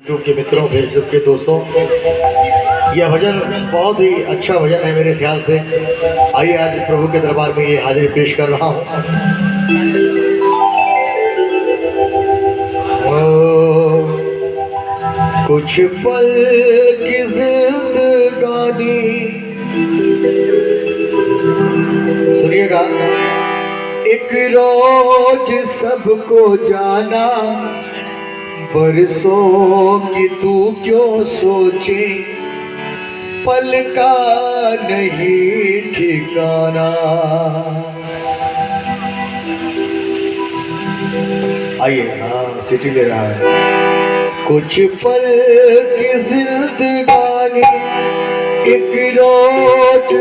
YouTube के मित्रों, Facebook के दोस्तों, यह भजन बहुत ही अच्छा भजन है मेरे ख्याल से। आइए आज प्रभु के दरबार में ये हाजिरी पेश कर रहा हूँ। कुछ पल की जिंदगानी, सुनिएगा। एक रोज सबको जाना, बरसों की तू क्यों सोचे, पल का नहीं ठिकाना। आइए, हाँ सिटी ले रहा है। कुछ पल की जिंदगानी, एक रोज,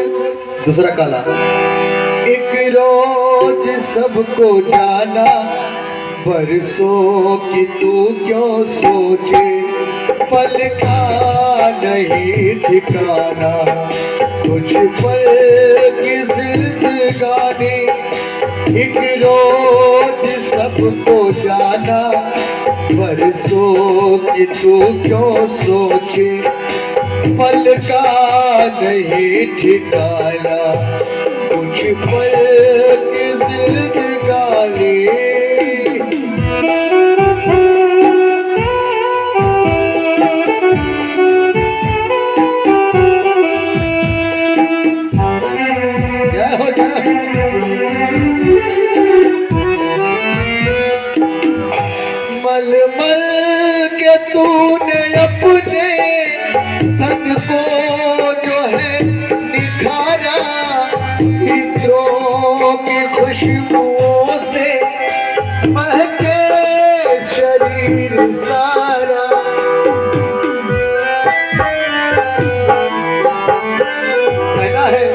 दूसरा काला, एक रोज सबको जाना, बरसों की तू क्यों सोचे, पल का नहीं ठिकाना। कुछ पल की जिंदगानी, एक रोज सबको जाना, बरसों की तू क्यों सोचे, पल का नहीं ठिकाना। कुछ पल की जिंदगानी, मलमल के तूने अपने तन को जो है निखारा, इत्रों की खुशबुओं से महके शरीर सारा। कहना है,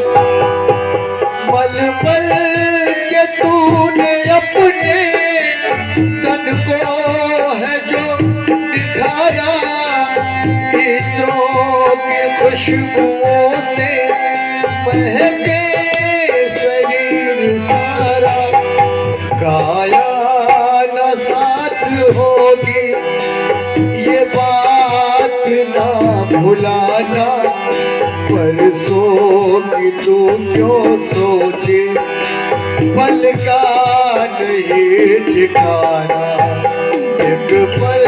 मलमल के तूने अपने तन को है जो निखारा, इत्रों की खुशबुओं से महके शरीर सारा। काया न साथ होगी ये बात ना भुलाना, परसों की तू क्यों सोचे, पल का नहीं ठिकाना। एक पल